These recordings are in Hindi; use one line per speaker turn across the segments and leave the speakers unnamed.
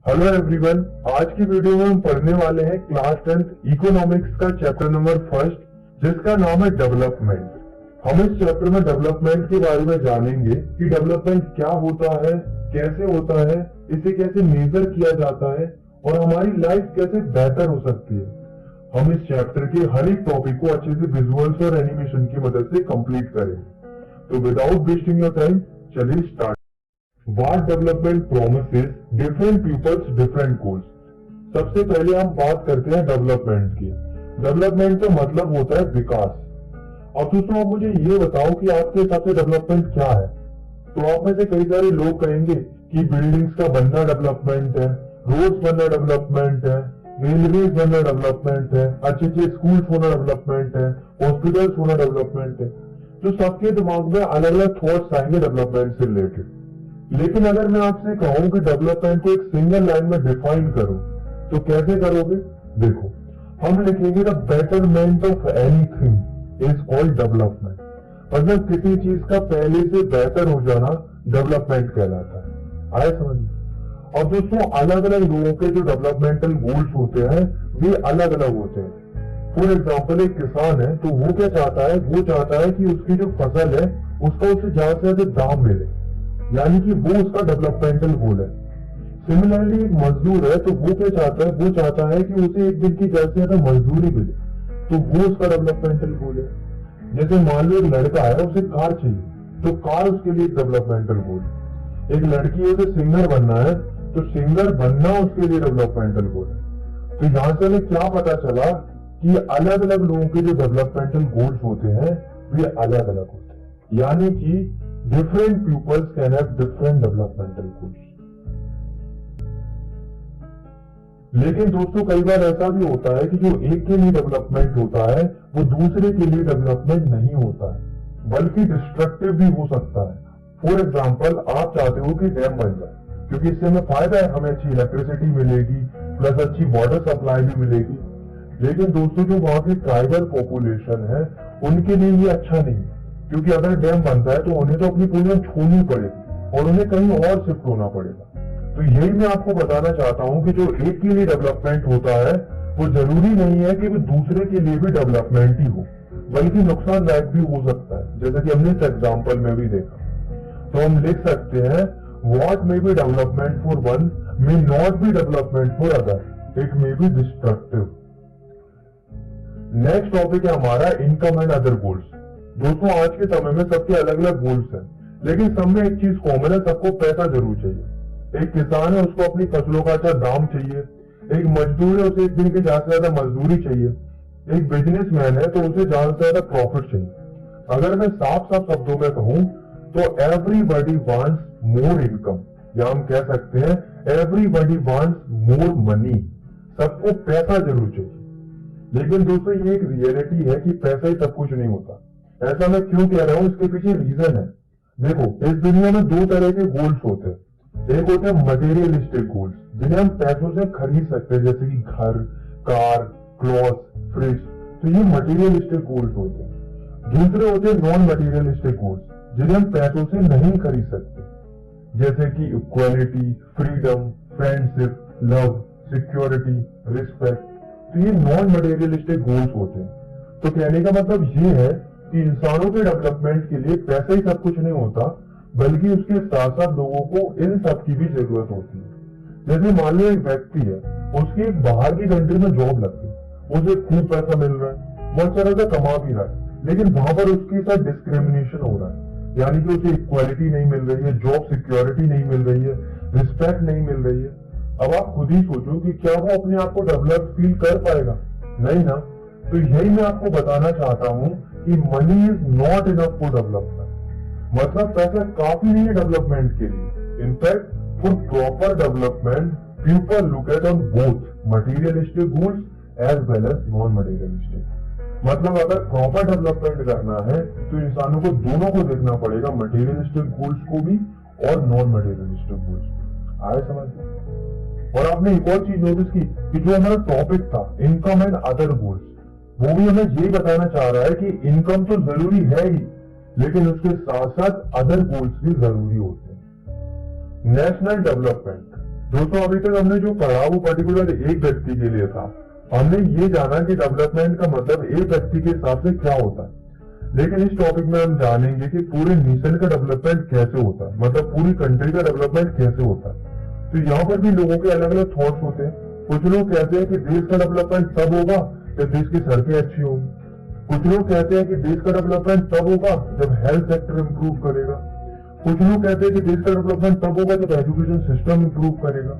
हेलो एवरीवन, आज की वीडियो में हम पढ़ने वाले हैं क्लास 10th इकोनॉमिक्स का चैप्टर नंबर फर्स्ट, जिसका नाम है डेवलपमेंट। हम इस चैप्टर में डेवलपमेंट के बारे में जानेंगे कि डेवलपमेंट क्या होता है, कैसे होता है, इसे कैसे मेजर किया जाता है और हमारी लाइफ कैसे बेहतर हो सकती है। हम इस चैप्टर के हर एक टॉपिक को अच्छे से विजुअल्स और एनिमेशन की मदद से कंप्लीट करेंगे। तो विदाउट वेस्टिंग योर टाइम, चलिए start. What development promises different pupils different goals। सबसे पहले हम बात करते हैं डेवलपमेंट की। डेवलपमेंट का मतलब होता है विकास। अब दोस्तों, आप मुझे ये बताओ कि आपके हिसाब से डेवलपमेंट क्या है। तो आप में से कई सारे लोग कहेंगे कि बिल्डिंग्स का बनना डेवलपमेंट है, रोड्स बनना डेवलपमेंट है, रेलवे बनना डेवलपमेंट है, अच्छे अच्छे स्कूल्स होना डेवलपमेंट है, हॉस्पिटल्स होना डेवलपमेंट है। तो सबके दिमाग में अलग अलग थॉट्स आएंगे डेवलपमेंट से रिलेटेड। लेकिन अगर मैं आपसे कहूं कि डेवलपमेंट को एक सिंगल लाइन में डिफाइन करो, तो कैसे करोगे? देखो, हम लिखेंगे the betterment of anything is called development. मतलब किसी चीज का पहले से बेहतर हो जाना डेवलपमेंट कहलाता है। आए समझ में? और दोस्तों, अलग अलग लोगों के जो डेवलपमेंटल गोल्स होते हैं वे अलग अलग होते हैं। फॉर एग्जाम्पल, एक किसान है तो वो क्या चाहता है? वो चाहता है कि उसकी जो फसल है उसका उसे ज्यादा से ज्यादा दाम मिले, यानी कि वो उसका डेवलपमेंटल गोल है। सिमिलरली, एक मजदूर है तो वो क्या चाहता है? वो चाहता है कि उसे एक दिन की ज्यादा से ज्यादा मजदूरी मिले, तो वो उसका डेवलपमेंटल गोल है। जैसे मान लो एक लड़का है, उसे कार चाहिए, तो कार उसके लिए डेवलपमेंटल गोल है। एक लड़की है, उसे सिंगर बनना है, तो सिंगर बनना उसके लिए डेवलपमेंटल गोल है। तो यहां से हमें क्या पता चला कि अलग अलग लोगों के जो डेवलपमेंटल गोल्स होते हैं वे अलग अलग होते हैं, यानी कि different pupils can have different developmental goals। लेकिन दोस्तों, कई बार ऐसा भी होता है कि जो एक के लिए डेवलपमेंट होता है वो दूसरे के लिए डेवलपमेंट नहीं होता है, बल्कि डिस्ट्रक्टिव भी हो सकता है। फॉर एग्जाम्पल, आप चाहते हो कि डैम बन जाए क्योंकि इससे हमें फायदा है, हमें अच्छी इलेक्ट्रिसिटी मिलेगी, प्लस अच्छी वाटर सप्लाई भी मिलेगी। लेकिन दोस्तों, जो वहां की ट्राइबल पॉपुलेशन है उनके लिए ये अच्छा नहीं है, क्योंकि अगर डैम बनता है तो उन्हें तो अपनी पोजीशन छोड़नी पड़ेगी और उन्हें कहीं और शिफ्ट होना पड़ेगा। तो यही मैं आपको बताना चाहता हूं कि जो एक के लिए डेवलपमेंट होता है वो जरूरी नहीं है कि वो दूसरे के लिए भी डेवलपमेंट ही हो, बल्कि नुकसानदायक भी हो सकता है, जैसा कि हमने इस एग्जाम्पल में भी देखा। तो हम लिख सकते हैं, what may be development for one may not be development for other, it may be destructive. Next topic है हमारा इनकम एंड अदर गोल्स। दोस्तों, आज के समय में सबके अलग अलग गोल्स हैं, लेकिन सब में एक चीज कॉमन है, सबको पैसा जरूर चाहिए। एक किसान है, उसको अपनी फसलों का अच्छा दाम चाहिए। एक मजदूर है, उसे एक दिन की ज्यादा से ज्यादा मजदूरी चाहिए। एक बिजनेसमैन है तो उसे ज्यादा से ज्यादा प्रॉफिट चाहिए। अगर मैं साफ साफ शब्दों में कहूं तो एवरीबॉडी वांट्स मोर इनकम, या हम कह सकते हैं एवरीबॉडी वांट्स मोर मनी। सबको पैसा जरूर चाहिए। लेकिन दोस्तों, ये एक रियलिटी है कि पैसा ही सब कुछ नहीं होता। ऐसा मैं क्यों कह रहा हूं, इसके पीछे रीजन है। देखो, इस दुनिया में दो तरह के गोल्स होते हैं। एक होते हैं मटेरियलिस्टिक गोल्स, जिन्हें हम पैसों से खरीद सकते हैं, जैसे कि घर, कार, क्लॉथ, फ्रिज। तो ये मटेरियलिस्टिक गोल्स होते हैं। दूसरे होते हैं नॉन मटेरियलिस्टिक गोल्स, जिन्हें हम पैसों से नहीं खरीद सकते, जैसे कि equality, freedom, friendship, love, security, respect. तो ये नॉन मटेरियलिस्टिक गोल्स होते हैं। तो कहने का मतलब ये है कि इंसानों के डेवलपमेंट के लिए पैसा ही सब कुछ नहीं होता, बल्कि उसके साथ साथ लोगों को इन सब की भी जरूरत होती है। जैसे मान लो एक व्यक्ति है, उसकी एक बाहर की कंट्री में जॉब लग गई, उसे खूब पैसा मिल रहा है, बहुत सारा से कमा भी रहा है, लेकिन वहां पर उसके साथ डिस्क्रिमिनेशन हो रहा है, यानी कि उसे इक्वालिटी नहीं मिल रही है, जॉब सिक्योरिटी नहीं मिल रही है, रिस्पेक्ट नहीं मिल रही है। अब आप खुद ही सोचो कि क्या वो अपने आप को डेवलप फील कर पाएगा? नहीं ना। तो यही मैं आपको बताना चाहता हूं कि money is not enough for development. मतलब पैसा काफी नहीं है डेवलपमेंट के लिए। In fact for proper development people look at on both materialistic goals as well as non materialistic. मतलब अगर प्रॉपर डेवलपमेंट करना है तो इंसानों को दोनों को देखना पड़ेगा, मटेरियलिस्टिक गोल्स को भी और नॉन मटेरियलिस्टिक गोल्स को। आए समझ? और आपने एक और चीज नोटिस की कि जो हमारा टॉपिक था इनकम एंड अदर गोल्स, वो भी हमें यही बताना चाह रहा है कि इनकम तो जरूरी है ही, लेकिन उसके साथ साथ अदर गोल्स भी जरूरी होते हैं। नेशनल डेवलपमेंट, दोस्तों अभी तक हमने जो पढ़ा वो पर्टिकुलर एक व्यक्ति के लिए था। हमने ये जाना कि डेवलपमेंट का मतलब एक व्यक्ति के हिसाब से क्या होता है, लेकिन इस टॉपिक में हम जानेंगे कि पूरे नेशन का डेवलपमेंट कैसे होता है, मतलब पूरी कंट्री का डेवलपमेंट कैसे होता है। तो यहाँ पर भी लोगों के अलग अलग थॉट्स होते हैं। कुछ लोग कहते हैं कि देश का डेवलपमेंट तब होगा जब देश की सड़कें अच्छी होंगी। कुछ लोग कहते हैं कि देश का डेवलपमेंट तब होगा जब हेल्थ सेक्टर इंप्रूव करेगा। कुछ लोग कहते हैं कि देश का डेवलपमेंट तब होगा जब एजुकेशन सिस्टम इंप्रूव करेगा।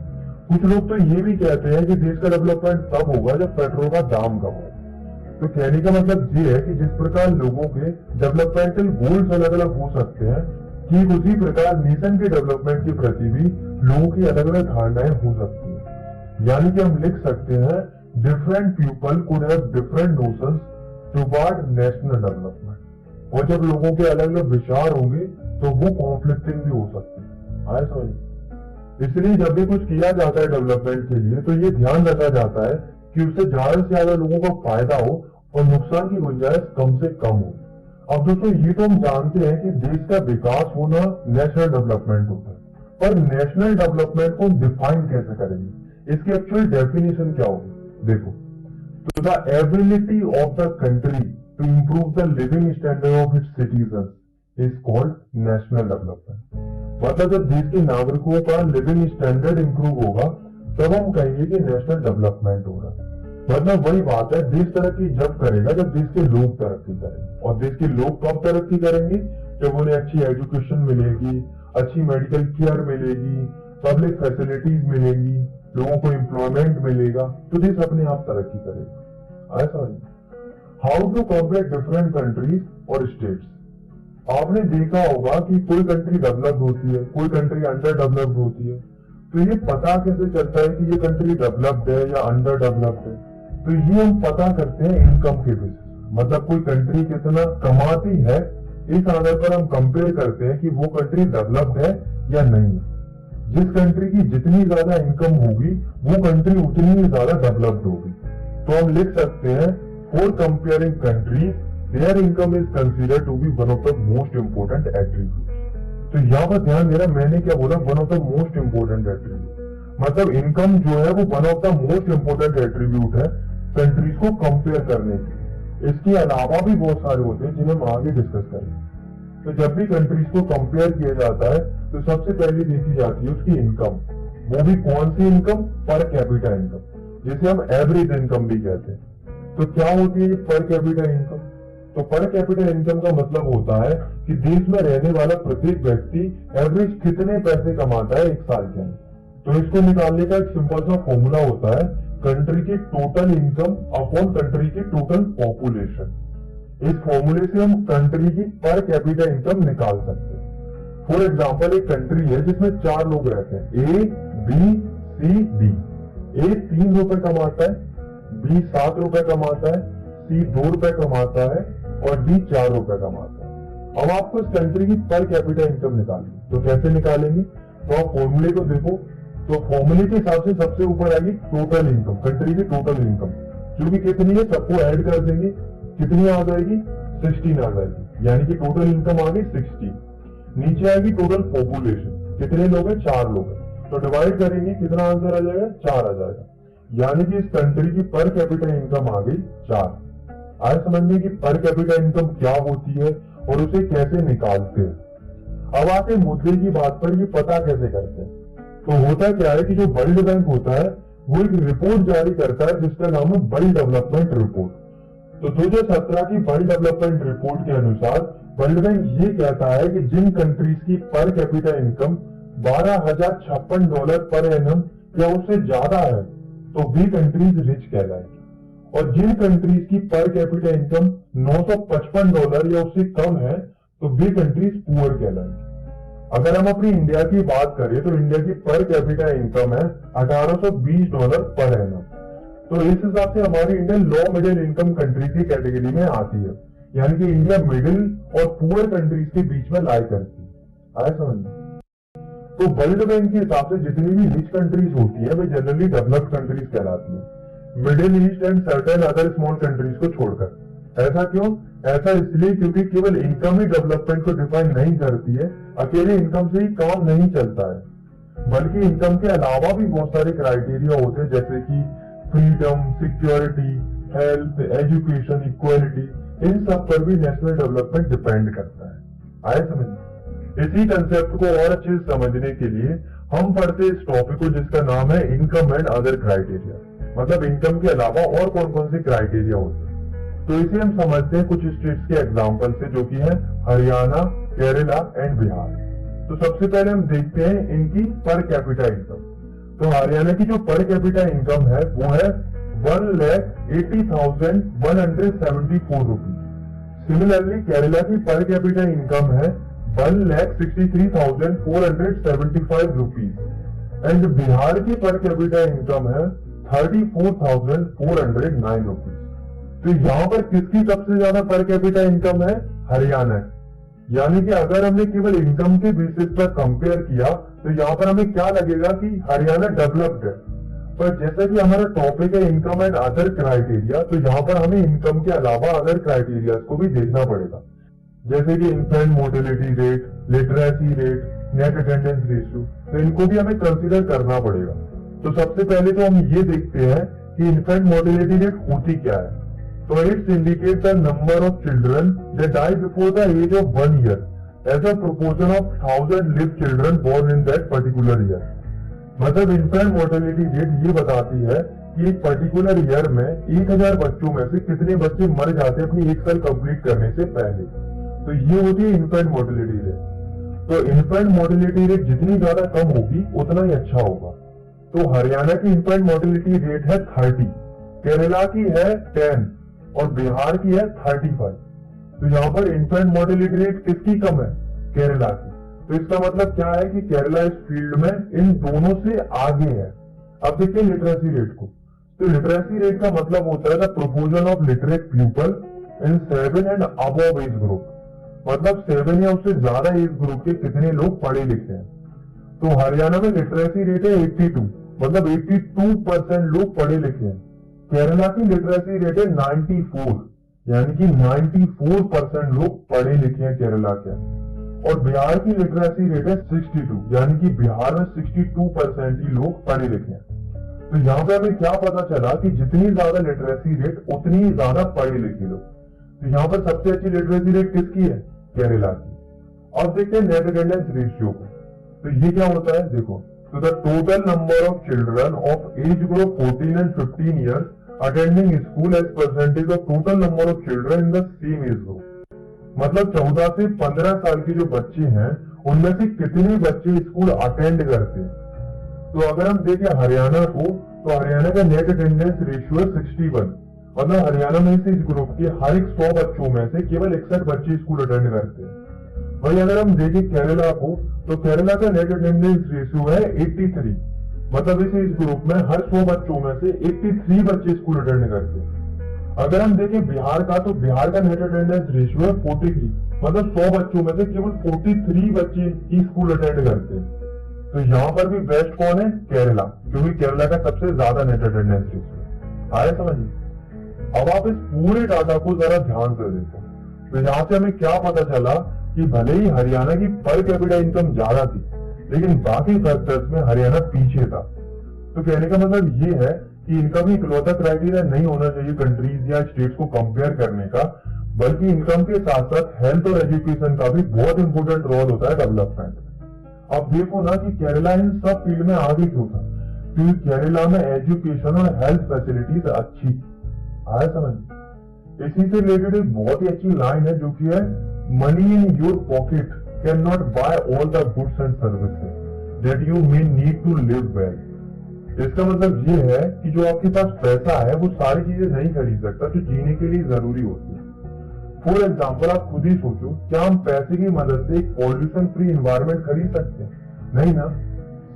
कुछ लोग तो ये भी कहते हैं कि देश का डेवलपमेंट तब होगा जब पेट्रोल का दाम कम होगा। तो कहने का मतलब ये है कि जिस प्रकार लोगों के डेवलपमेंटल गोल्स अलग अलग हो सकते हैं, ठीक उसी प्रकार नेशन के डेवलपमेंट के प्रति भी लोगों की अलग अलग धारणाएं हो सकती हैं। यानी कि हम लिख सकते हैं different people could have different notions toward national development. और जब लोगों के अलग अलग विचार होंगे तो वो कॉन्फ्लिक्टिंग भी हो सकते हैं। आए समझ? इसलिए जब भी कुछ किया जाता है डेवलपमेंट के लिए तो ये ध्यान रखा जाता है कि उससे ज्यादा से ज्यादा लोगों को फायदा हो और नुकसान की गुंजाइश कम से कम हो। अब दोस्तों ये तो हम जानते हैं कि देश का विकास होना नेशनल डेवलपमेंट होता है, पर नेशनल डेवलपमेंट को डिफाइन कैसे करेंगे, इसकी एक्चुअल डेफिनेशन क्या होगी? देखो, तो the ability of the country to improve the living standard of its citizen is called national development. मतलब जब देश के नागरिकों का लिविंग स्टैंडर्ड इंप्रूव होगा तब हम कहेंगे कि नेशनल डेवलपमेंट हो रहा है। मतलब वही बात है, देश तरक्की जब करेगा जब देश के लोग तरक्की करेंगे। और देश के लोग कब तरक्की करेंगे? जब उन्हें अच्छी एजुकेशन मिलेगी, अच्छी मेडिकल केयर मिलेगी, पब्लिक फैसिलिटीज मिलेंगी, लोगों को एम्प्लॉयमेंट मिलेगा, तो देश अपने आप तरक्की करेगा। ऐसा नहीं। How to compare different countries और स्टेट्स? आपने देखा होगा कि कोई कंट्री डेवलप्ड होती है, कोई कंट्री अंडर डेवलप्ड होती है। तो ये पता कैसे चलता है कि ये कंट्री डेवलप्ड है या अंडर डेवलप्ड है? तो ये हम पता करते हैं इनकम के बेसिस, मतलब कोई कंट्री कितना कमाती है, इस आधार पर हम कंपेयर करते हैं कि वो कंट्री डेवलप्ड है या नहीं है। जिस कंट्री की जितनी ज्यादा इनकम होगी वो कंट्री उतनी ही ज्यादा डेवलप्ड होगी। तो हम लिख सकते हैं for comparing countries their income is considered to be one of the most important attribute. तो यहाँ पर ध्यान देना, मैंने क्या बोला? One of the most important attribute. मतलब इनकम जो है वो one of the most important attribute है कंट्रीज को कंपेयर करने के। इसके अलावा भी बहुत सारे होते हैं जिन्हें हम आगे डिस्कस करेंगे। तो जब भी कंट्रीज को कंपेयर किया जाता है तो सबसे पहले देखी जाती है उसकी इनकम। वो भी कौन सी इनकम? पर कैपिटा इनकम, जिसे हम एवरेज इनकम भी कहते हैं। तो क्या होती है पर कैपिटा इनकम? तो पर कैपिटा इनकम का मतलब होता है कि देश में रहने वाला प्रत्येक व्यक्ति एवरेज कितने पैसे कमाता है एक साल के अंदर। तो इसको निकालने का एक सिंपल सा फॉर्मूला होता है कंट्री की टोटल इनकम अपॉन कंट्री की टोटल पॉपुलेशन। इस फॉर्मूले से हम कंट्री की पर कैपिटा इनकम निकाल सकते हैं। फॉर एग्जांपल एक कंट्री है जिसमें 4 लोग रहते हैं, ए, बी, सी, डी। ए 3 रुपए कमाता है, बी 7 रुपए कमाता है, सी 2 रुपए कमाता है और डी 4 रुपए कमाता है। अब आपको इस कंट्री की पर कैपिटा इनकम निकालनी, तो कैसे निकालेंगे? तो आप फॉर्मूले को देखो, तो फॉर्मूले के हिसाब से सबसे ऊपर आएगी टोटल इनकम, कंट्री की टोटल इनकम, जो कि कितनी है सबको ऐड कर देंगे, कितनी आ जाएगी? 16 आ जाएगी। यानी कि टोटल इनकम आ गई 60। नीचे आएगी टोटल पॉपुलेशन, कितने लोग हैं? 4 लोग हैं। तो डिवाइड करेंगे, कितना आंसर आ जाएगा? 4 आ जाएगा। यानी कि इस कंट्री की पर कैपिटा इनकम आ गई 4। आज समझने की पर कैपिटा इनकम क्या होती है और उसे कैसे निकालते हैं। अब आते मुद्दे की बात पर, ये पता कैसे करते हैं? तो होता क्या है कि जो वर्ल्ड बैंक होता है वो एक रिपोर्ट जारी करता है जिसका नाम है वर्ल्ड डेवलपमेंट रिपोर्ट। तो 2017 की वर्ल्ड डेवलपमेंट रिपोर्ट के अनुसार वर्ल्ड बैंक ये कहता है कि जिन कंट्रीज की per capita income $12,056 per annum या उससे ज्यादा है तो वे कंट्रीज रिच कहलाएंगी, और जिन कंट्रीज की पर कैपिटा इनकम $955 या उससे कम है तो वे कंट्रीज पुअर कहलाएंगी। अगर हम अपनी इंडिया की बात करें तो इंडिया की पर कैपिटा इनकम है $1820 पर एनम। तो इस हिसाब से हमारी India low middle income country की कैटेगरी में आती है, यानी कि इंडिया मिडिल और पुअर कंट्रीज के बीच में लाई करती है। आया समझ? तो वर्ल्ड बैंक के हिसाब से जितनी भी रिच कंट्रीज होती है वे जनरली डेवलप्ड कंट्रीज कहलाती है, middle east and certain other small countries को छोड़कर। ऐसा क्यों? ऐसा इसलिए क्योंकि केवल इनकम ही डेवलपमेंट को डिफाइन नहीं करती है, अकेले इनकम से ही काम नहीं चलता है। बल्कि इनकम के अलावा भी बहुत सारे क्राइटेरिया होते हैं, जैसे कि freedom, security, health, education, equality, इन सब पर भी नेशनल डेवलपमेंट डिपेंड करता है। आए समझ? इसी कंसेप्ट को और अच्छे से समझने के लिए हम पढ़ते इस टॉपिक को जिसका नाम है इनकम एंड अदर क्राइटेरिया, मतलब इनकम के अलावा और कौन कौन से क्राइटेरिया होते हैं। तो इसे हम समझते हैं कुछ स्टेट्स के एग्जाम्पल से, जो कि है हरियाणा, केरला एंड बिहार। तो सबसे पहले हम देखते हैं इनकी पर कैपिटा इनकम। तो हरियाणा की जो पर कैपिटा इनकम है वो है 1,80,174 रुपीज। सिमिलरली केरला की पर कैपिटा इनकम है 1,63,475 रुपीज एंड बिहार की पर कैपिटा इनकम है 34,409 रुपीज। तो यहाँ पर किसकी सबसे ज्यादा पर कैपिटा इनकम है? हरियाणा की। यानी कि अगर हमने केवल इनकम के बेसिस पर कंपेयर किया तो यहाँ पर हमें क्या लगेगा कि हरियाणा डेवलप्ड है, पर जैसा कि हमारा टॉपिक है इनकम एंड अदर क्राइटेरिया, तो यहाँ पर हमें इनकम के अलावा अदर क्राइटेरिया को भी देखना पड़ेगा, जैसे कि infant mortality rate, literacy rate, net attendance ratio, तो इनको भी हमें कंसीडर करना पड़ेगा। तो सबसे पहले तो हम ये देखते हैं कि इन्फेंट मोर्टेलिटी रेट होती क्या है। तो its indicate the number of children that die before the age of 1 year as a proportion of 1000 live children born in that particular year. मतलब इन्फेंट मोर्टेलिटी रेट ये बताती है कि एक पर्टिकुलर ईयर में 1000 बच्चों में से कितने बच्चे मर जाते हैं अपनी 1 साल कंप्लीट करने से पहले। तो ये होती है इन्फेंट मोर्टेलिटी रेट। तो इन्फेंट मोर्टेलिटी रेट जितनी ज्यादा कम होगी उतना ही अच्छा होगा। तो हरियाणा की इन्फेंट मोर्टेलिटी रेट है 30, केरला की है 10 और बिहार की है 35। तो यहाँ पर इन्फेंट मोर्टेलिटी रेट किसकी कम है? केरला की। तो इसका मतलब क्या है कि केरला इस फील्ड में इन दोनों से आगे है। अब देखते हैं लिटरेसी रेट को। तो लिटरेसी रेट का मतलब होता है the proportion of literate people in 7 and above as group, मतलब 7 या उससे ज्यादा एज ग्रुप के कितने लोग पढ़े लिखे हैं। तो हरियाणा में लिटरेसी रेट है 82, मतलब 82% लोग पढ़े लिखे हैं। केरला की लिटरेसी रेट है 94, यानी कि 94% लोग पढ़े लिखे हैं केरला के। और बिहार की लिटरेसी रेट है 62, यानी कि बिहार में 62% ही लोग पढ़े लिखे हैं। तो यहाँ पे हमें क्या पता चला कि जितनी ज्यादा लिटरेसी रेट उतनी ही ज्यादा पढ़े लिखे लोग। तो यहाँ पर सबसे अच्छी लिटरेसी रेट किसकी है? केरला की। अब देखते हैं नेट अटेंडेंस रेशियो को। तो ये क्या होता है देखो, तो the total number of children of age group 14 and 15 years attending school as percentage of total number of children in the same age group. मतलब 14 से 15 साल के जो बच्चे हैं उनमें से कितने बच्चे स्कूल अटेंड करते हैं। तो अगर हम देखें हरियाणा को, तो हरियाणा का नेट अटेंडेंस रेशियो है 61, मतलब हरियाणा में से इस ग्रुप के हर एक 100 बच्चों में से केवल 61 बच्चे स्कूल अटेंड करते हैं। वही अगर हम देखें केरला को, तो केरला का नेट अटेंडेंस रेशियो है 83, मतलब इस ग्रुप में हर 100 बच्चों में से 83 बच्चे स्कूल अटेंड करते हैं। अगर हम देखें बिहार का, तो बिहार का नेट अटेंडेंस रेशियो है 43, मतलब 100 बच्चों में से केवल 43 बच्चे ही स्कूल अटेंड करते हैं। तो यहाँ पर भी बेस्ट कौन है? केरला, क्योंकि केरला का सबसे ज्यादा नेट अटेंडेंस रेशियो। आया समझिए? अब आप इस पूरे डाटा को जरा ध्यान से देखो। तो यहाँ से हमें क्या पता चला कि भले ही हरियाणा की पर कैपिटा इनकम ज्यादा थी, लेकिन बाकी फैक्टर्स में हरियाणा पीछे था। तो कहने का मतलब ये है कि इनकम ही इकलौता क्राइटेरिया नहीं होना चाहिए कंट्रीज या स्टेट्स को कंपेयर करने का, बल्कि इनकम के साथ साथ हेल्थ और एजुकेशन का भी बहुत इंपॉर्टेंट रोल होता है डेवलपमेंट। अब देखो ना कि केरला इन सब फील्ड में आगे क्यों था, क्योंकि केरला में एजुकेशन और हेल्थ फैसिलिटीज अच्छी थी। आया समझ? इसी से रिलेटेड एक बहुत ही अच्छी लाइन है जो कि है money in your pocket can not buy all the goods and services that you may need to live well. इसका मतलब ये है कि जो आपके पास पैसा है वो सारी चीजें नहीं खरीद सकता जो जीने के लिए जरूरी होती है। फॉर एग्जाम्पल आप खुद ही सोचो, क्या हम पैसे की मदद से एक पॉल्यूशन फ्री एनवायरनमेंट खरीद सकते हैं? नहीं ना।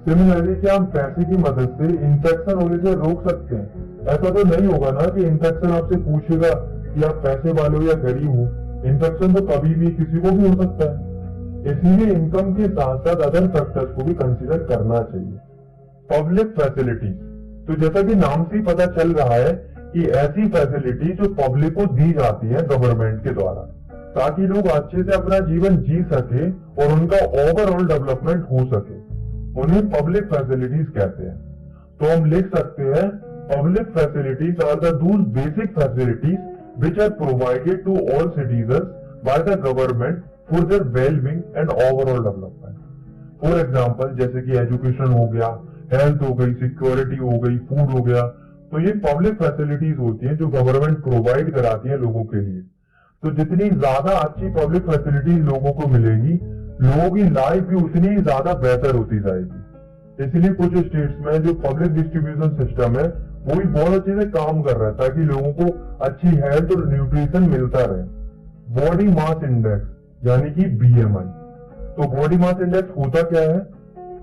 सिमिलरली क्या हम पैसे की मदद से इन्फेक्शन होने से रोक सकते हैं? ऐसा तो नहीं होगा ना कि इन्फेक्शन आपसे पूछेगा कि आप पैसे वाले हो या गरीब हो। इन्फेक्शन तो कभी भी किसी को भी हो सकता है। इसीलिए इनकम के साथ साथ अदर फैक्टर्स को भी कंसीडर करना चाहिए। पब्लिक फैसिलिटीज, तो जैसा कि नाम से ही पता चल रहा है कि ऐसी फैसिलिटी जो पब्लिक को दी जाती है गवर्नमेंट के द्वारा, ताकि लोग अच्छे से अपना जीवन जी सके और उनका ओवरऑल डेवलपमेंट हो सके। उन्हें पब्लिक फैसिलिटीज कहते हैं। तो हम लिख सकते हैं public facilities are the those basic facilities which are provided to all citizens by the government for their well-being and overall development. For example, जैसे कि एजुकेशन हो गया, हेल्थ हो गई, सिक्योरिटी हो गई, फूड हो गया, तो ये पब्लिक फैसिलिटीज होती हैं जो गवर्नमेंट प्रोवाइड कराती है लोगों के लिए। तो जितनी ज्यादा अच्छी पब्लिक फैसिलिटीज लोगों को मिलेगी, लोगों की लाइफ भी उतनी ही ज्यादा बेहतर होती जाएगी। इसलिए कुछ स्टेट्स में जो पब्लिक डिस्ट्रीब्यूशन सिस्टम है वो भी बहुत अच्छे से काम कर रहा है ताकि लोगों को अच्छी हेल्थ और न्यूट्रिशन मिलता रहे। बॉडी मास इंडेक्स यानी कि बीएमआई। तो बॉडी मास इंडेक्स होता क्या है?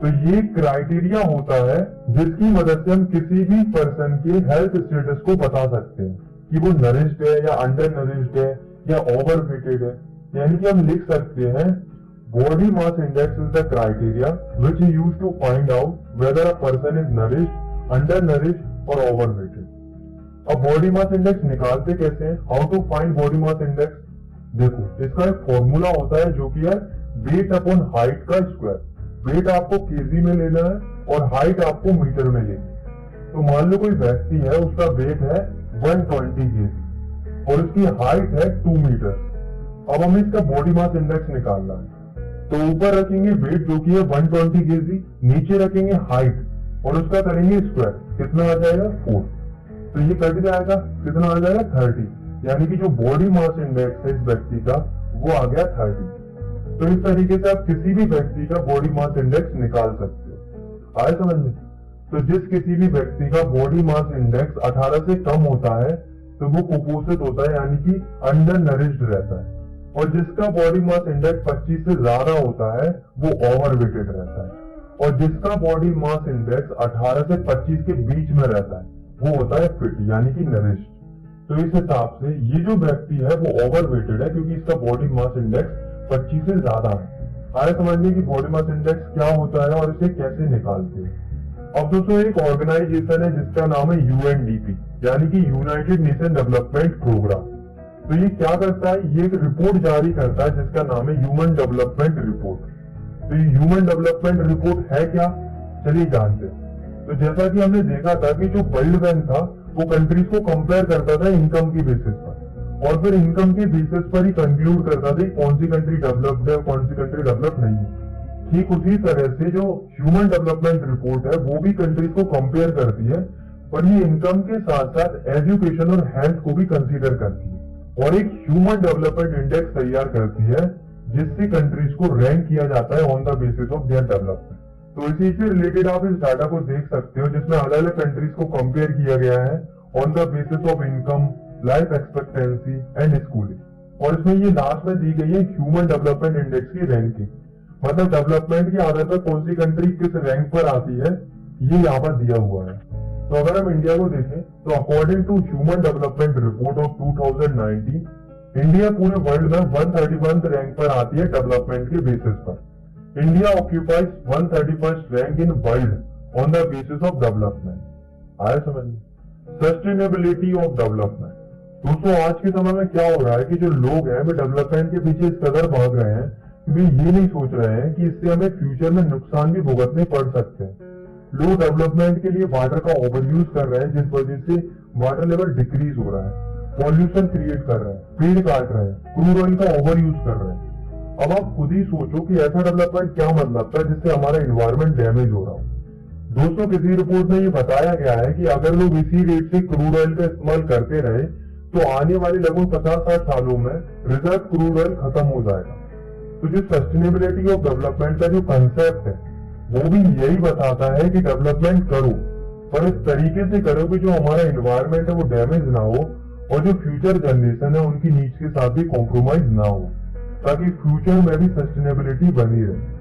तो ये क्राइटेरिया होता है जिसकी मदद से हम किसी भी पर्सन के हेल्थ स्टेटस को बता सकते हैं कि वो नरिश्ड है या अंडर नरिश्ड है या ओवर वेटेड है। यानी कि हम लिख सकते हैं body mass index is the criteria which is used to find out whether a person is nourished, under nourished और ओवरवेटेड। अब बॉडी मास इंडेक्स निकालते कैसे हैं? How to find body mass index? देखो, इसका एक फॉर्मूला होता है जो कि है वेट अपॉन हाइट का स्क्वायर। वेट आपको केजी में लेना है और हाइट आपको मीटर में लेनी है। तो मान लो कोई व्यक्ति है, उसका वेट है 120 केजी और उसकी हाइट है 2 मीटर। अब हमें इसका बॉडी मास इंडेक्स निकालना है। तो ऊपर रखेंगे वेट जो कि है 120 केजी, नीचे रखेंगे हाइट और उसका करेंगे स्क्वायर। कितना आ जाएगा? 4। तो ये कट जाएगा, कितना आ जाएगा? 30। यानी कि जो बॉडी मास इंडेक्स है इस व्यक्ति का वो आ गया 30। तो इस तरीके से आप किसी भी व्यक्ति का बॉडी मास इंडेक्स निकाल सकते हो। आए समझ में? तो जिस किसी भी व्यक्ति का बॉडी मास इंडेक्स 18 से कम होता है तो वो कुपोषित होता है, यानी कि अंडर नरिश्ड रहता है। और जिसका बॉडी मास इंडेक्स 25 से ज्यादा होता है वो ओवरवेटेड रहता है। और जिसका बॉडी मास इंडेक्स 18 से 25 के बीच में रहता है वो होता है फिट, यानी कि नरिश्ड। तो इस हिसाब से ये जो व्यक्ति है वो ओवरवेटेड है क्योंकि इसका बॉडी मास इंडेक्स 25 से ज्यादा है। आगे समझिए कि बॉडी मास इंडेक्स क्या होता है और इसे कैसे निकालते हैं। अब दोस्तों एक ऑर्गेनाइजेशन है जिसका नाम है यूएनडीपी, यानी कि यूनाइटेड नेशन डेवलपमेंट प्रोग्राम। तो ये क्या करता है? ये एक रिपोर्ट जारी करता है जिसका नाम है ह्यूमन डेवलपमेंट रिपोर्ट। तो ये ह्यूमन डेवलपमेंट रिपोर्ट है क्या? चलिए जानते हैं। तो जैसा कि हमने देखा था कि जो वर्ल्ड बैंक था वो कंट्रीज को कंपेयर करता था इनकम की बेसिस पर और फिर इनकम के बेसिस पर ही कंक्लूड करता था कौन सी कंट्री डेवलप्ड है और कौन सी कंट्री डेवलप नहीं है। ठीक उसी तरह से जो ह्यूमन डेवलपमेंट रिपोर्ट है वो भी कंट्रीज को कंपेयर करती है, पर ये इनकम के साथ साथ एजुकेशन और हेल्थ को भी कंसीडर करती है और एक ह्यूमन डेवलपमेंट इंडेक्स तैयार करती है जिससे कंट्रीज को रैंक किया जाता है on the basis of their development. तो इसी से रिलेटेड आप इस डाटा को देख सकते हो जिसमें अलग अलग कंट्रीज को कंपेयर किया गया है on the basis of income, life expectancy and schooling. और इसमें ये लास्ट में दी गई है ह्यूमन डेवलपमेंट इंडेक्स की रैंकिंग, मतलब डेवलपमेंट के आधार पर कौन सी कंट्री किस रैंक पर आती है ये यहाँ पर दिया हुआ है। तो अगर हम इंडिया को देखें तो according to human development report of 2019 India पूरे वर्ल्ड में 131th रैंक पर आती है डेवलपमेंट के बेसिस पर। India occupies 131st rank in world on the basis of development. आया समझ में? Sustainability of development. दोस्तों आज के समय में क्या हो रहा है कि जो लोग हैं वे डेवलपमेंट के पीछे इस कदर भाग रहे हैं कि वे ये नहीं सोच रहे हैं कि इससे हमें फ्यूचर में नुकसान भी भुगतने पड़ सकते हैं। लोग डेवलपमेंट के लिए वाटर का ओवर यूज कर रहे हैं जिस वजह से वाटर लेवल डिक्रीज हो रहा है, पॉल्यूशन क्रिएट कर रहे हैं, पेड़ काट रहे हैं, क्रूड ऑयल का ओवर यूज कर रहे हैं। अब आप खुद ही सोचो कि ऐसा डेवलपमेंट क्या मतलब था जिससे हमारा इन्वायरमेंट डैमेज हो रहा हो। दोस्तों किसी रिपोर्ट में ये बताया गया है कि अगर लोग इसी रेट से क्रूड ऑयल का इस्तेमाल करते रहे तो आने वाले लगभग 50-60 सालों में रिजर्व क्रूड ऑयल खत्म हो जाएगा। तो जो सस्टेनेबिलिटी ऑफ डेवलपमेंट का जो कंसेप्ट है वो भी यही बताता है कि डेवलपमेंट करो पर इस तरीके से करो कि जो हमारा इन्वायरमेंट है वो डैमेज ना हो और जो फ्यूचर जनरेशन है उनकी नीड्स के साथ भी कॉम्प्रोमाइज ना हो, ताकि फ्यूचर में भी सस्टेनेबिलिटी बनी रहे।